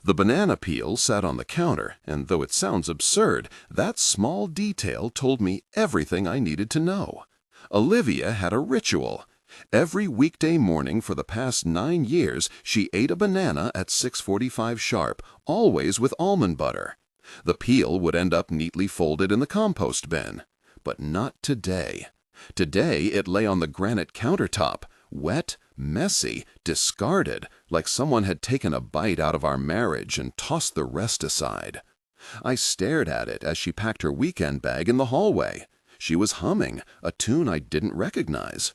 The banana peel sat on the counter, and though it sounds absurd, that small detail told me everything I needed to know. Olivia had a ritual. Every weekday morning for the past 9 years, she ate a banana at 6:45 sharp, always with almond butter. The peel would end up neatly folded in the compost bin. But not today. Today it lay on the granite countertop, wet, messy, discarded, like someone had taken a bite out of our marriage and tossed the rest aside. I stared at it as she packed her weekend bag in the hallway. She was humming, a tune I didn't recognize.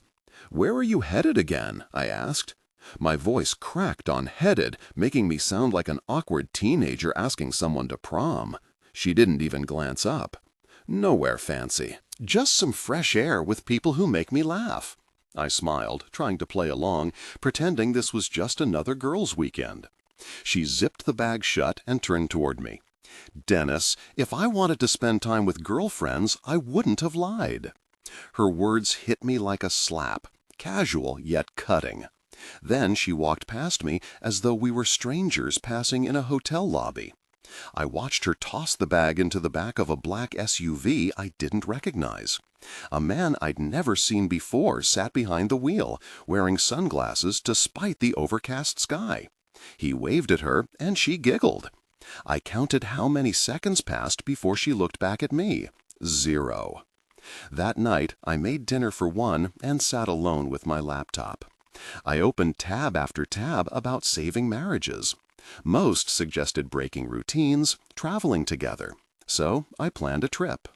"Where are you headed again?" I asked. My voice cracked on headed, making me sound like an awkward teenager asking someone to prom. She didn't even glance up. "Nowhere fancy. Just some fresh air with people who make me laugh." I smiled, trying to play along, pretending this was just another girls' weekend. She zipped the bag shut and turned toward me. "Dennis, if I wanted to spend time with girlfriends, I wouldn't have lied." Her words hit me like a slap, casual yet cutting. Then she walked past me as though we were strangers passing in a hotel lobby. I watched her toss the bag into the back of a black SUV I didn't recognize. A man I'd never seen before sat behind the wheel, wearing sunglasses despite the overcast sky. He waved at her, and she giggled. I counted how many seconds passed before she looked back at me. 0. That night, I made dinner for one and sat alone with my laptop. I opened tab after tab about saving marriages. Most suggested breaking routines, traveling together. So I planned a trip.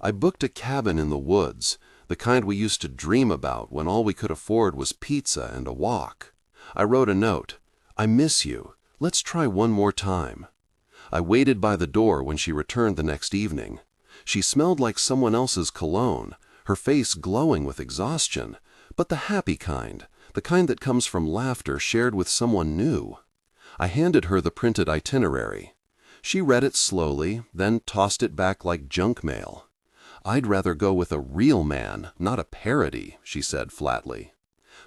I booked a cabin in the woods, the kind we used to dream about when all we could afford was pizza and a walk. I wrote a note. "I miss you. Let's try one more time." I waited by the door when she returned the next evening. She smelled like someone else's cologne, her face glowing with exhaustion, but the happy kind, the kind that comes from laughter shared with someone new. I handed her the printed itinerary. She read it slowly, then tossed it back like junk mail. "I'd rather go with a real man, not a parody," she said flatly.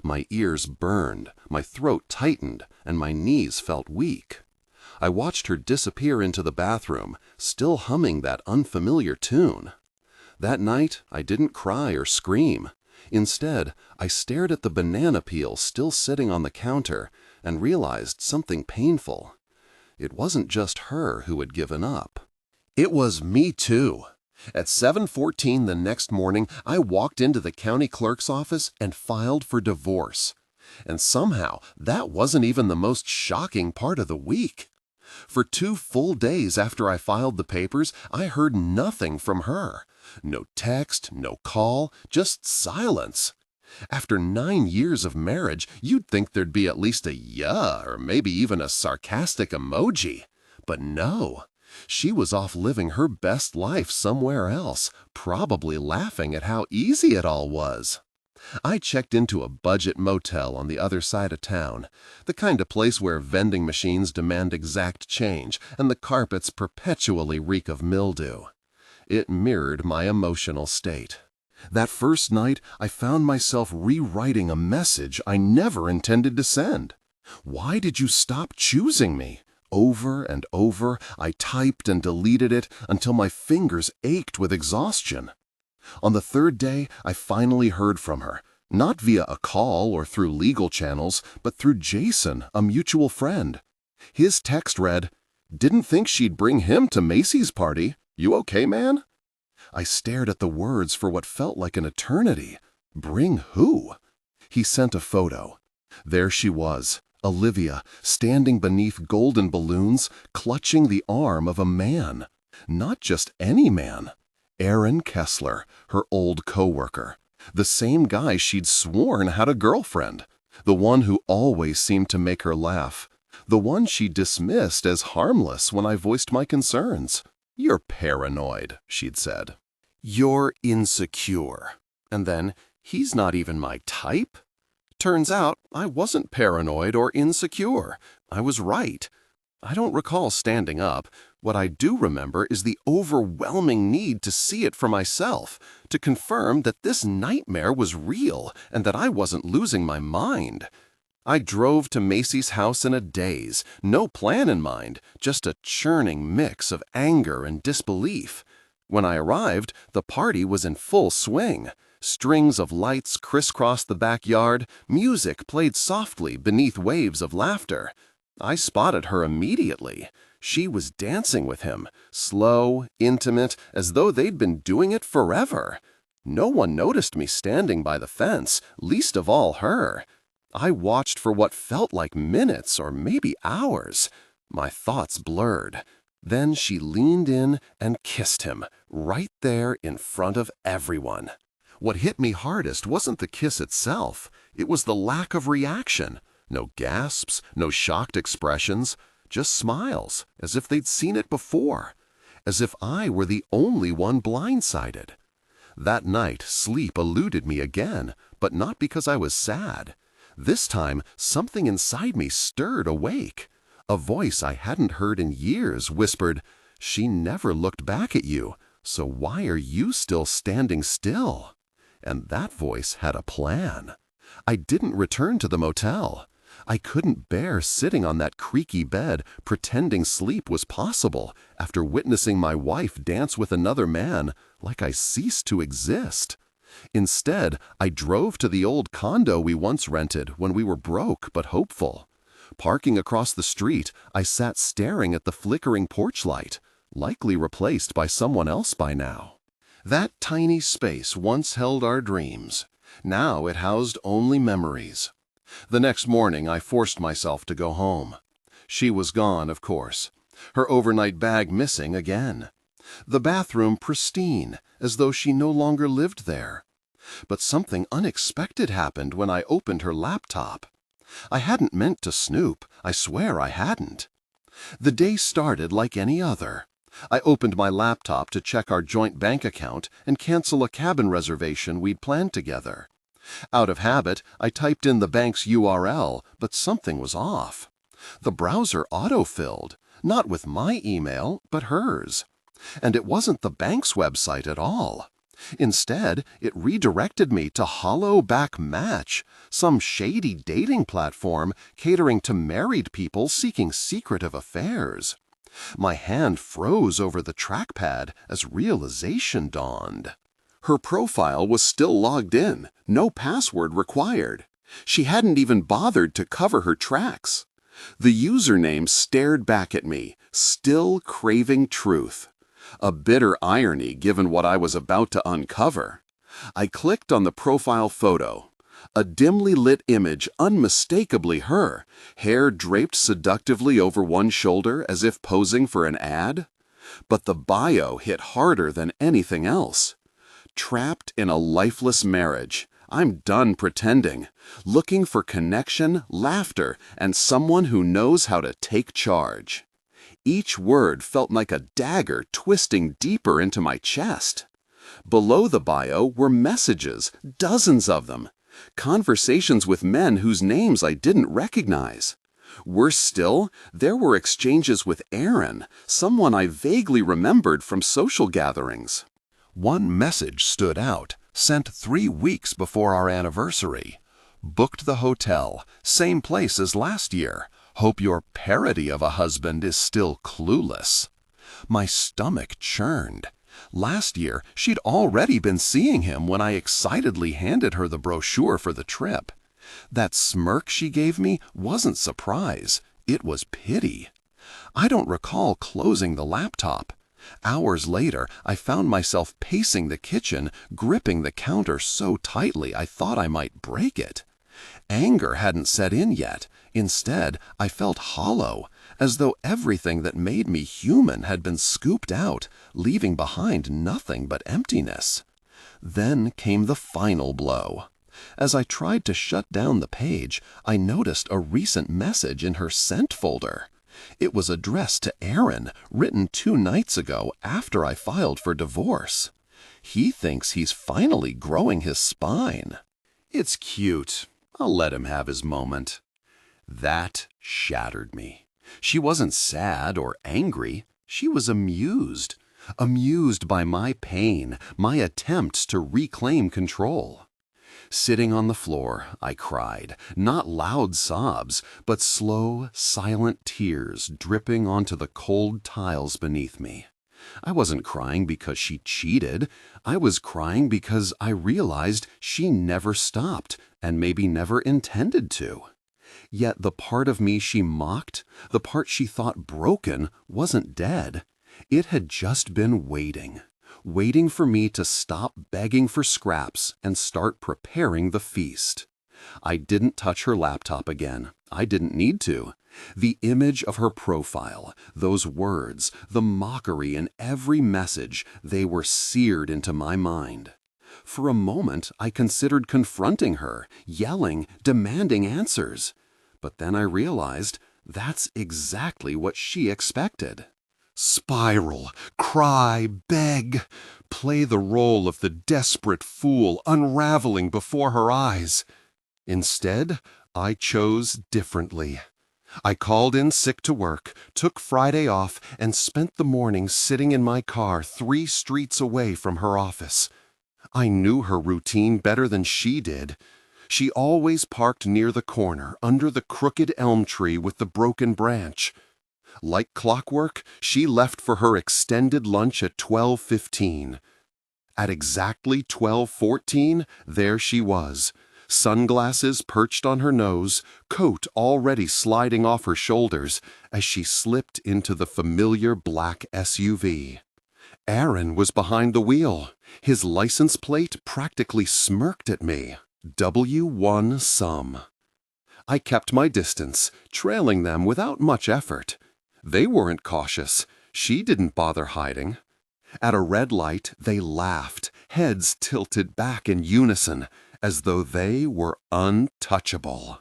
My ears burned, my throat tightened, and my knees felt weak. I watched her disappear into the bathroom, still humming that unfamiliar tune. That night, I didn't cry or scream. Instead, I stared at the banana peel still sitting on the counter and realized something painful. It wasn't just her who had given up. It was me too. At 7:14 the next morning, I walked into the county clerk's office and filed for divorce. And somehow, that wasn't even the most shocking part of the week. For 2 full days after I filed the papers, I heard nothing from her. No text, no call, just silence. After 9 years of marriage, you'd think there'd be at least a "yeah" or maybe even a sarcastic emoji. But no. She was off living her best life somewhere else, probably laughing at how easy it all was. I checked into a budget motel on the other side of town, the kind of place where vending machines demand exact change and the carpets perpetually reek of mildew. It mirrored my emotional state. That first night, I found myself rewriting a message I never intended to send. "Why did you stop choosing me?" Over and over, I typed and deleted it until my fingers ached with exhaustion. On the 3rd day, I finally heard from her, not via a call or through legal channels, but through Jason, a mutual friend. His text read, "Didn't think she'd bring him to Macy's party. You okay, man?" I stared at the words for what felt like an eternity. Bring who? He sent a photo. There she was, Olivia, standing beneath golden balloons, clutching the arm of a man. Not just any man. Aaron Kessler, her old coworker. The same guy she'd sworn had a girlfriend. The one who always seemed to make her laugh. The one she dismissed as harmless when I voiced my concerns. "You're paranoid," she'd said. "You're insecure." And then, "He's not even my type." Turns out, I wasn't paranoid or insecure. I was right. I don't recall standing up. What I do remember is the overwhelming need to see it for myself, to confirm that this nightmare was real and that I wasn't losing my mind. I drove to Macy's house in a daze, no plan in mind, just a churning mix of anger and disbelief. When I arrived, the party was in full swing. Strings of lights crisscrossed the backyard, music played softly beneath waves of laughter. I spotted her immediately. She was dancing with him, slow, intimate, as though they'd been doing it forever. No one noticed me standing by the fence, least of all her. I watched for what felt like minutes or maybe hours. My thoughts blurred. Then she leaned in and kissed him, right there in front of everyone. What hit me hardest wasn't the kiss itself. It was the lack of reaction. No gasps, no shocked expressions, just smiles, as if they'd seen it before, as if I were the only one blindsided. That night, sleep eluded me again, but not because I was sad. This time, something inside me stirred awake. A voice I hadn't heard in years whispered, "She never looked back at you, so why are you still standing still?" And that voice had a plan. I didn't return to the motel. I couldn't bear sitting on that creaky bed pretending sleep was possible after witnessing my wife dance with another man like I ceased to exist. Instead, I drove to the old condo we once rented when we were broke but hopeful. Parking across the street, I sat staring at the flickering porch light, likely replaced by someone else by now. That tiny space once held our dreams. Now it housed only memories. The next morning, I forced myself to go home. She was gone, of course. Her overnight bag missing again. The bathroom pristine, as though she no longer lived there. But something unexpected happened when I opened her laptop. I hadn't meant to snoop, I swear I hadn't. The day started like any other. I opened my laptop to check our joint bank account and cancel a cabin reservation we'd planned together. Out of habit, I typed in the bank's URL, but something was off. The browser auto-filled, not with my email, but hers. And it wasn't the bank's website at all. Instead, it redirected me to Hollowback Match, some shady dating platform catering to married people seeking secretive affairs. My hand froze over the trackpad as realization dawned. Her profile was still logged in, no password required. She hadn't even bothered to cover her tracks. The username stared back at me, still craving truth. A bitter irony given what I was about to uncover. I clicked on the profile photo. A dimly lit image unmistakably her, hair draped seductively over one shoulder as if posing for an ad. But the bio hit harder than anything else. Trapped in a lifeless marriage. I'm done pretending. Looking for connection, laughter, and someone who knows how to take charge. Each word felt like a dagger twisting deeper into my chest. Below the bio were messages, dozens of them. Conversations with men whose names I didn't recognize. Worse still, there were exchanges with Aaron, someone I vaguely remembered from social gatherings. One message stood out, sent 3 weeks before our anniversary. Booked the hotel, same place as last year. Hope your parody of a husband is still clueless. My stomach churned. Last year, she'd already been seeing him when I excitedly handed her the brochure for the trip. That smirk she gave me wasn't surprise, it was pity. I don't recall closing the laptop. Hours later, I found myself pacing the kitchen, gripping the counter so tightly I thought I might break it. Anger hadn't set in yet. Instead, I felt hollow, as though everything that made me human had been scooped out, leaving behind nothing but emptiness. Then came the final blow. As I tried to shut down the page, I noticed a recent message in her sent folder. It was addressed to Aaron, written 2 nights ago after I filed for divorce. He thinks he's finally growing his spine. It's cute. I'll let him have his moment. That shattered me. She wasn't sad or angry. She was amused. Amused by my pain, my attempts to reclaim control. Sitting on the floor, I cried, not loud sobs, but slow, silent tears dripping onto the cold tiles beneath me. I wasn't crying because she cheated. I was crying because I realized she never stopped and maybe never intended to. Yet the part of me she mocked, the part she thought broken, wasn't dead. It had just been waiting for me to stop begging for scraps and start preparing the feast. I didn't touch her laptop again. I didn't need to. The image of her profile, those words, the mockery in every message, they were seared into my mind. For a moment, I considered confronting her, yelling, demanding answers. But then I realized that's exactly what she expected. Spiral, cry, beg, play the role of the desperate fool unraveling before her eyes. Instead, I chose differently. I called in sick to work, took Friday off, and spent the morning sitting in my car 3 streets away from her office. I knew her routine better than she did. She always parked near the corner, under the crooked elm tree with the broken branch. Like clockwork, she left for her extended lunch at 12:15. At exactly 12:14, there she was. Sunglasses perched on her nose, coat already sliding off her shoulders as she slipped into the familiar black SUV. Aaron was behind the wheel, his license plate practically smirked at me. W1 sum. I kept my distance, trailing them without much effort. They weren't cautious. She didn't bother hiding. At a red light, they laughed, heads tilted back in unison, as though they were untouchable.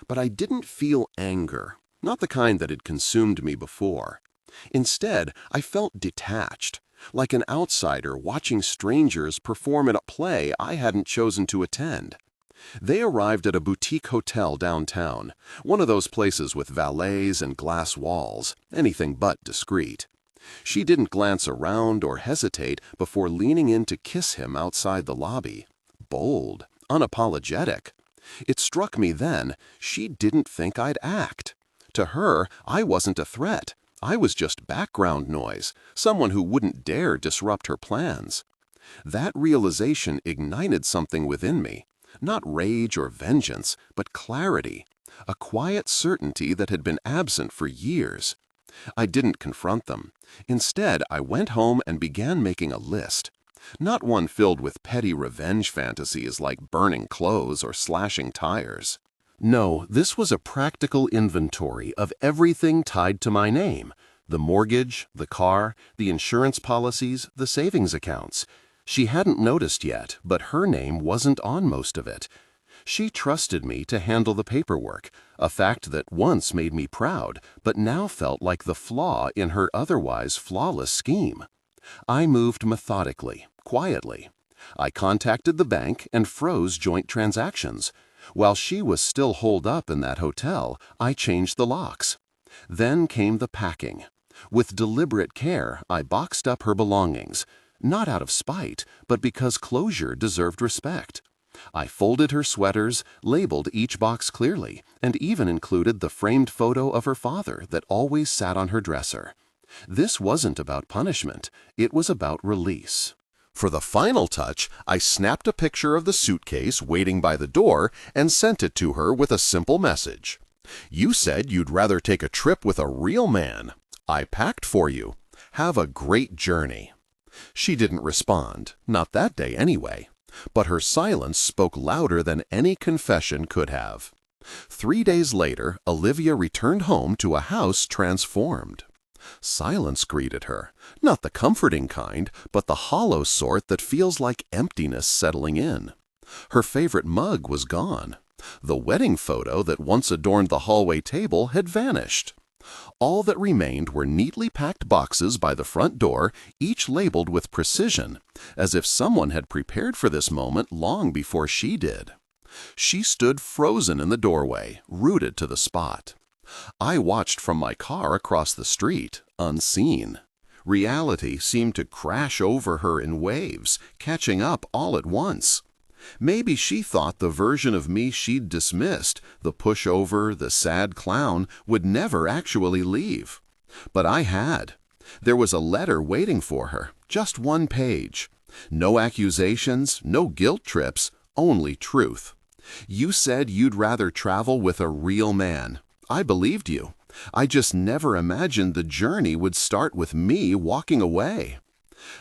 But I didn't feel anger, not the kind that had consumed me before. Instead, I felt detached, like an outsider watching strangers perform at a play I hadn't chosen to attend. They arrived at a boutique hotel downtown, one of those places with valets and glass walls, anything but discreet. She didn't glance around or hesitate before leaning in to kiss him outside the lobby. Bold, unapologetic. It struck me then, she didn't think I'd act. To her, I wasn't a threat. I was just background noise, someone who wouldn't dare disrupt her plans. That realization ignited something within me. Not rage or vengeance, but clarity, a quiet certainty that had been absent for years. I didn't confront them. Instead, I went home and began making a list. Not one filled with petty revenge fantasies like burning clothes or slashing tires. No, this was a practical inventory of everything tied to my name: the mortgage, the car, the insurance policies, the savings accounts. She hadn't noticed yet, but her name wasn't on most of it. She trusted me to handle the paperwork, a fact that once made me proud, but now felt like the flaw in her otherwise flawless scheme. I moved methodically, quietly. I contacted the bank and froze joint transactions. While she was still holed up in that hotel, I changed the locks. Then came the packing. With deliberate care, I boxed up her belongings. Not out of spite, but because closure deserved respect. I folded her sweaters, labeled each box clearly, and even included the framed photo of her father that always sat on her dresser. This wasn't about punishment, it was about release. For the final touch, I snapped a picture of the suitcase waiting by the door and sent it to her with a simple message. "You said you'd rather take a trip with a real man. I packed for you. Have a great journey." She didn't respond, not that day anyway. But her silence spoke louder than any confession could have. 3 days later, Olivia returned home to a house transformed. Silence greeted her, not the comforting kind, but the hollow sort that feels like emptiness settling in. Her favorite mug was gone. The wedding photo that once adorned the hallway table had vanished. All that remained were neatly packed boxes by the front door, each labeled with precision, as if someone had prepared for this moment long before she did. She stood frozen in the doorway, rooted to the spot. I watched from my car across the street, unseen. Reality seemed to crash over her in waves, catching up all at once. Maybe she thought the version of me she'd dismissed, the pushover, the sad clown, would never actually leave. But I had. There was a letter waiting for her, just 1 page. No accusations, no guilt trips, only truth. You said you'd rather travel with a real man. I believed you. I just never imagined the journey would start with me walking away.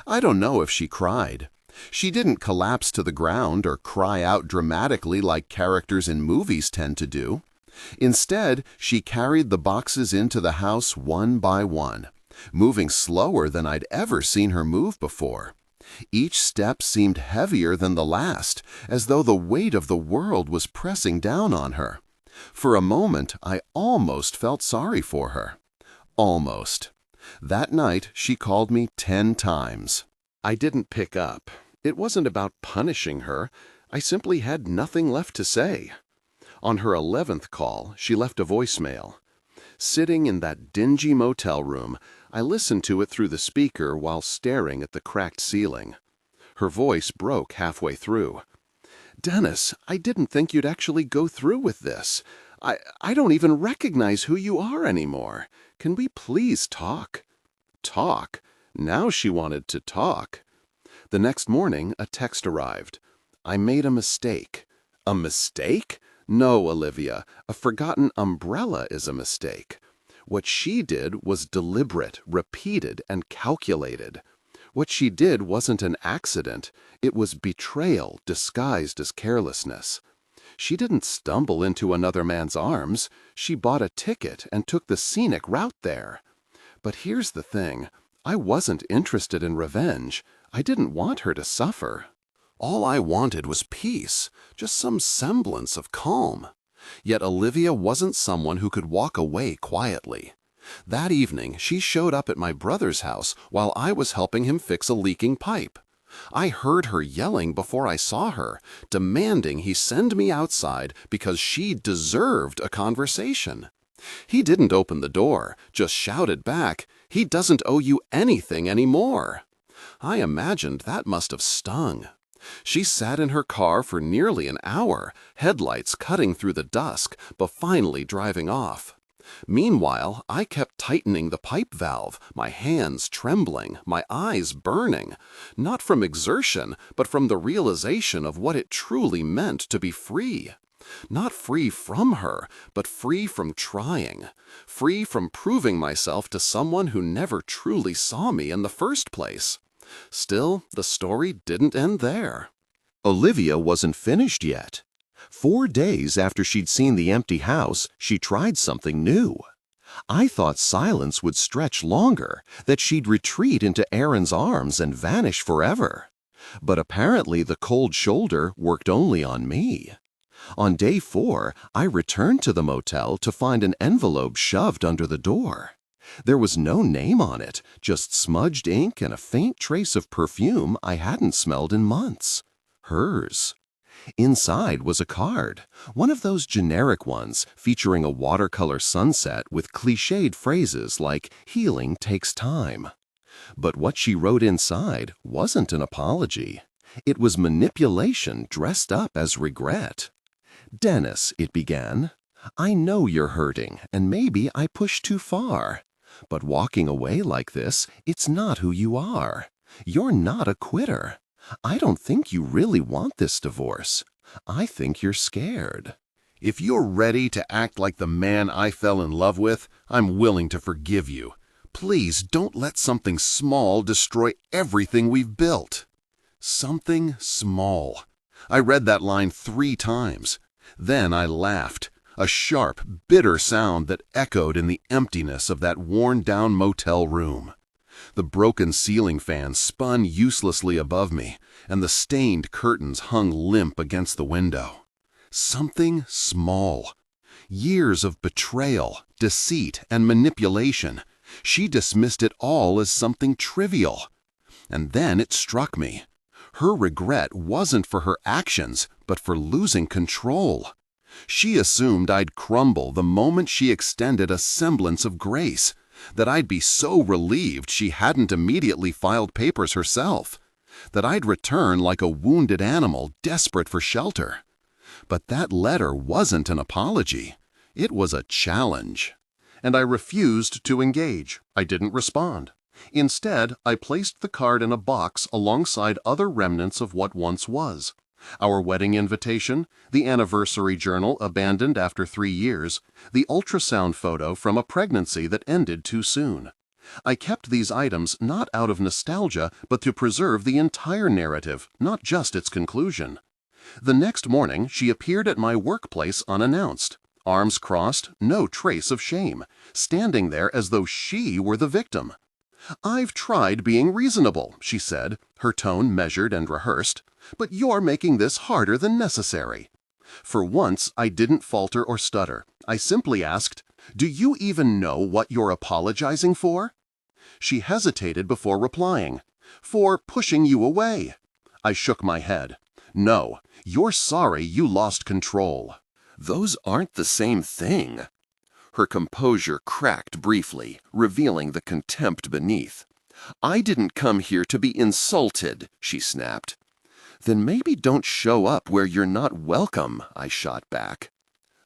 I don't know if she cried. She didn't collapse to the ground or cry out dramatically like characters in movies tend to do. Instead, she carried the boxes into the house one by one, moving slower than I'd ever seen her move before. Each step seemed heavier than the last, as though the weight of the world was pressing down on her. For a moment, I almost felt sorry for her. Almost. That night, she called me 10 times. I didn't pick up. It wasn't about punishing her. I simply had nothing left to say. On her 11th call, she left a voicemail. Sitting in that dingy motel room, I listened to it through the speaker while staring at the cracked ceiling. Her voice broke halfway through. "Dennis, I didn't think you'd actually go through with this. I don't even recognize who you are anymore. Can we please talk?" Talk? Now she wanted to talk. The next morning, a text arrived. "I made a mistake." A mistake? No, Olivia, a forgotten umbrella is a mistake. What she did was deliberate, repeated, and calculated. What she did wasn't an accident. It was betrayal disguised as carelessness. She didn't stumble into another man's arms. She bought a ticket and took the scenic route there. But here's the thing. I wasn't interested in revenge. I didn't want her to suffer. All I wanted was peace, just some semblance of calm. Yet Olivia wasn't someone who could walk away quietly. That evening, she showed up at my brother's house while I was helping him fix a leaking pipe. I heard her yelling before I saw her, demanding he send me outside because she deserved a conversation. He didn't open the door, just shouted back, "He doesn't owe you anything anymore." I imagined that must have stung. She sat in her car for nearly an hour, headlights cutting through the dusk, but finally driving off. Meanwhile, I kept tightening the pipe valve, my hands trembling, my eyes burning, not from exertion, but from the realization of what it truly meant to be free. Not free from her, but free from trying, free from proving myself to someone who never truly saw me in the first place. Still, the story didn't end there. Olivia wasn't finished yet. 4 days after she'd seen the empty house, she tried something new. I thought silence would stretch longer, that she'd retreat into Aaron's arms and vanish forever. But apparently the cold shoulder worked only on me. On day 4, I returned to the motel to find an envelope shoved under the door. There was no name on it, just smudged ink and a faint trace of perfume I hadn't smelled in months. Hers. Inside was a card, one of those generic ones featuring a watercolor sunset with cliched phrases like "healing takes time." But what she wrote inside wasn't an apology. It was manipulation dressed up as regret. "Dennis," it began, "I know you're hurting, and maybe I pushed too far. But walking away like this, it's not who you are. You're not a quitter. I don't think you really want this divorce. I think you're scared. If you're ready to act like the man I fell in love with, I'm willing to forgive you. Please don't let something small destroy everything we've built." Something small. I read that line 3 times. Then I laughed. A sharp, bitter sound that echoed in the emptiness of that worn-down motel room. The broken ceiling fan spun uselessly above me, and the stained curtains hung limp against the window. Something small. Years of betrayal, deceit, and manipulation. She dismissed it all as something trivial. And then it struck me. Her regret wasn't for her actions, but for losing control. She assumed I'd crumble the moment she extended a semblance of grace, that I'd be so relieved she hadn't immediately filed papers herself. that I'd return like a wounded animal desperate for shelter. But that letter wasn't an apology. It was a challenge. And I refused to engage. I didn't respond. Instead, I placed the card in a box alongside other remnants of what once was. Our wedding invitation, the anniversary journal abandoned after 3 years, the ultrasound photo from a pregnancy that ended too soon. I kept these items not out of nostalgia, but to preserve the entire narrative, not just its conclusion. The next morning, she appeared at my workplace unannounced, arms crossed, no trace of shame, standing there as though she were the victim. "I've tried being reasonable," she said, her tone measured and rehearsed, "but you're making this harder than necessary." For once, I didn't falter or stutter. I simply asked, "Do you even know what you're apologizing for?" She hesitated before replying, "For pushing you away." I shook my head. "No, you're sorry you lost control." "Those aren't the same thing." Her composure cracked briefly, revealing the contempt beneath. "I didn't come here to be insulted," she snapped. "Then maybe don't show up where you're not welcome," I shot back.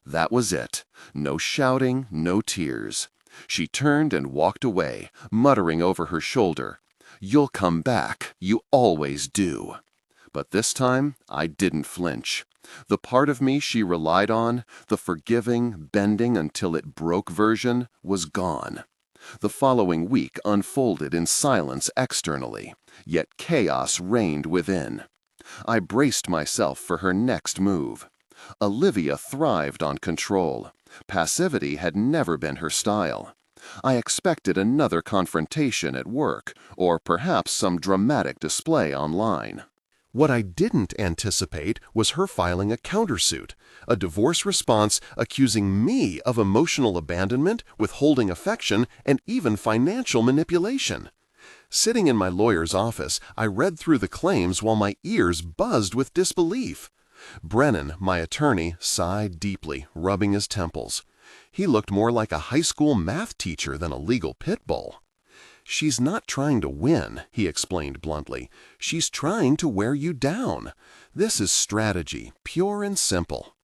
That was it. No shouting, no tears. She turned and walked away, muttering over her shoulder, "You'll come back. You always do." But this time, I didn't flinch. The part of me she relied on, the forgiving, bending until it broke version, was gone. The following week unfolded in silence externally, yet chaos reigned within. I braced myself for her next move. Olivia thrived on control. Passivity had never been her style. I expected another confrontation at work, or perhaps some dramatic display online. What I didn't anticipate was her filing a countersuit, a divorce response accusing me of emotional abandonment, withholding affection, and even financial manipulation. Sitting in my lawyer's office, I read through the claims while my ears buzzed with disbelief. Brennan, my attorney, sighed deeply, rubbing his temples. He looked more like a high school math teacher than a legal pit bull. "She's not trying to win," he explained bluntly. "She's trying to wear you down. This is strategy, pure and simple."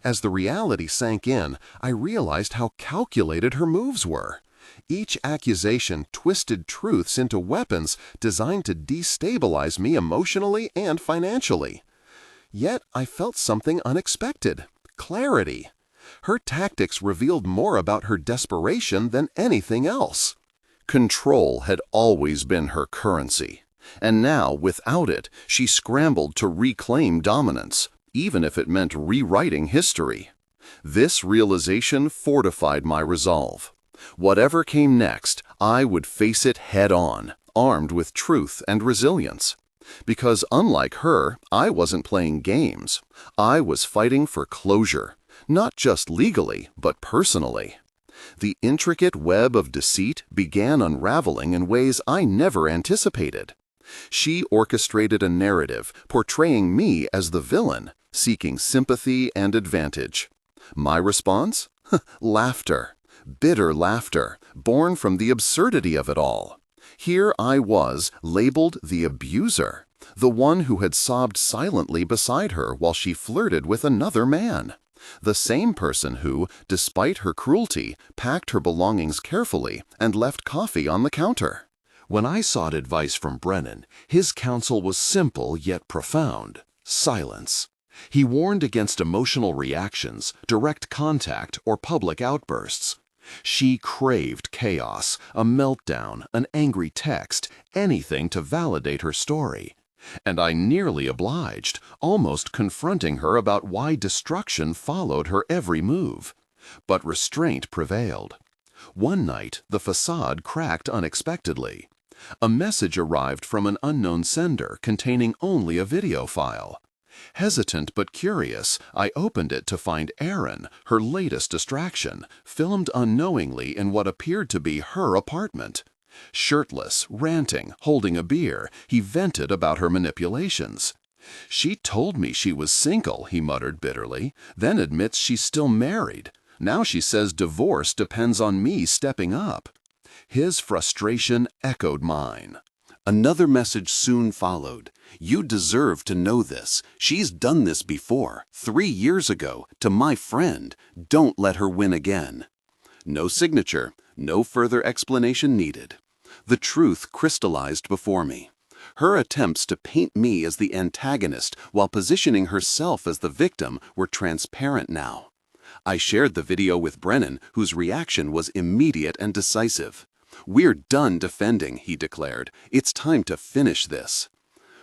As the reality sank in, I realized how calculated her moves were. Each accusation twisted truths into weapons designed to destabilize me emotionally and financially. Yet I felt something unexpected: clarity. Her tactics revealed more about her desperation than anything else. Control had always been her currency, and now, without it, she scrambled to reclaim dominance, even if it meant rewriting history. This realization fortified my resolve. Whatever came next, I would face it head-on, armed with truth and resilience. Because unlike her, I wasn't playing games. I was fighting for closure, not just legally, but personally. The intricate web of deceit began unraveling in ways I never anticipated. She orchestrated a narrative portraying me as the villain, seeking sympathy and advantage. My response? Laughter. Bitter laughter, born from the absurdity of it all. Here I was, labeled the abuser, the one who had sobbed silently beside her while she flirted with another man. The same person who, despite her cruelty, packed her belongings carefully and left coffee on the counter. When I sought advice from Brennan, his counsel was simple yet profound: silence. He warned against emotional reactions, direct contact, or public outbursts. She craved chaos, a meltdown, an angry text, anything to validate her story. And I nearly obliged, almost confronting her about why destruction followed her every move. But restraint prevailed. One night, the facade cracked unexpectedly. A message arrived from an unknown sender containing only a video file. Hesitant but curious, I opened it to find Aaron, her latest distraction, filmed unknowingly in what appeared to be her apartment. Shirtless, ranting, holding a beer, he vented about her manipulations. "She told me she was single," he muttered bitterly, then admits she's still married. Now she says divorce depends on me stepping up. His frustration echoed mine. Another message soon followed. You deserve to know this. She's done this before, 3 years ago, to my friend. Don't let her win again. No signature, no further explanation needed. The truth crystallized before me. Her attempts to paint me as the antagonist while positioning herself as the victim were transparent now. I shared the video with Brennan, whose reaction was immediate and decisive. "We're done defending," he declared. "It's time to finish this."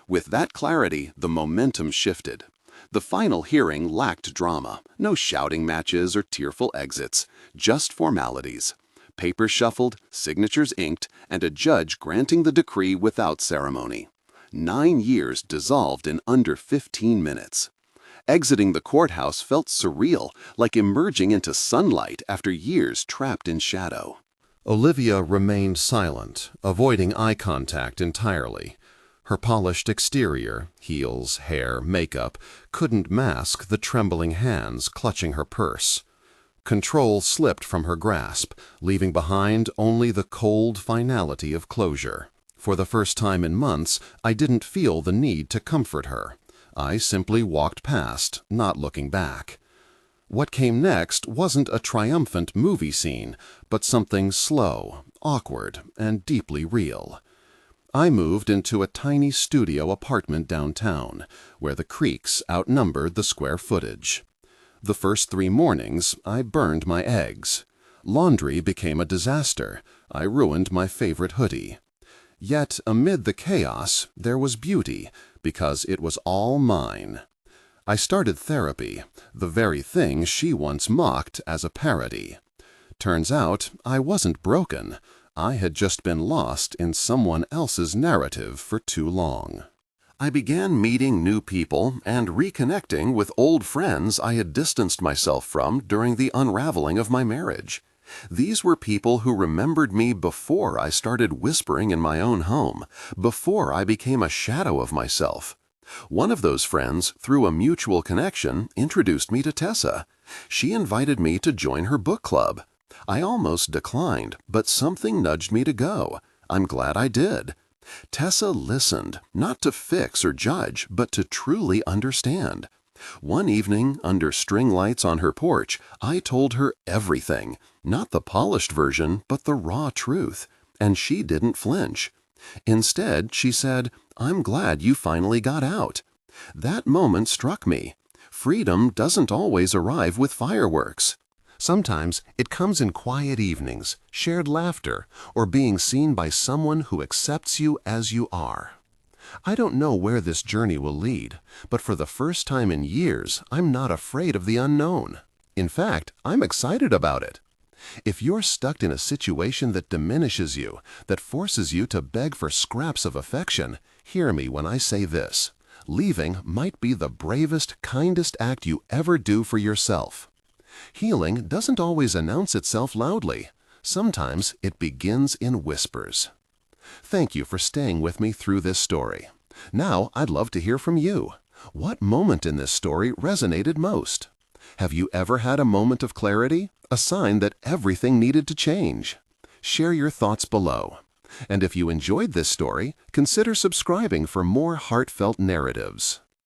With that clarity, the momentum shifted. The final hearing lacked drama, no shouting matches or tearful exits, just formalities. Papers shuffled, signatures inked, and a judge granting the decree without ceremony. 9 years dissolved in under 15 minutes. Exiting the courthouse felt surreal, like emerging into sunlight after years trapped in shadow. Olivia remained silent, avoiding eye contact entirely. Her polished exterior, heels, hair, makeup, couldn't mask the trembling hands clutching her purse. Control slipped from her grasp, leaving behind only the cold finality of closure. For the first time in months, I didn't feel the need to comfort her. I simply walked past, not looking back. What came next wasn't a triumphant movie scene, but something slow, awkward, and deeply real. I moved into a tiny studio apartment downtown, where the creaks outnumbered the square footage. The first 3 mornings, I burned my eggs. Laundry became a disaster. I ruined my favorite hoodie. Yet, amid the chaos, there was beauty, because it was all mine. I started therapy, the very thing she once mocked as a parody. Turns out, I wasn't broken. I had just been lost in someone else's narrative for too long. I began meeting new people and reconnecting with old friends I had distanced myself from during the unraveling of my marriage. These were people who remembered me before I started whispering in my own home, before I became a shadow of myself. One of those friends, through a mutual connection, introduced me to Tessa. She invited me to join her book club. I almost declined, but something nudged me to go. I'm glad I did. Tessa listened, not to fix or judge, but to truly understand. One evening, under string lights on her porch, I told her everything, not the polished version, but the raw truth, and she didn't flinch. Instead, she said, "I'm glad you finally got out." That moment struck me. Freedom doesn't always arrive with fireworks. Sometimes it comes in quiet evenings, shared laughter, or being seen by someone who accepts you as you are. I don't know where this journey will lead, but for the first time in years, I'm not afraid of the unknown. In fact, I'm excited about it. If you're stuck in a situation that diminishes you, that forces you to beg for scraps of affection, hear me when I say this. Leaving might be the bravest, kindest act you ever do for yourself. Healing doesn't always announce itself loudly. Sometimes it begins in whispers. Thank you for staying with me through this story. Now I'd love to hear from you. What moment in this story resonated most? Have you ever had a moment of clarity? A sign that everything needed to change? Share your thoughts below. And if you enjoyed this story, consider subscribing for more heartfelt narratives.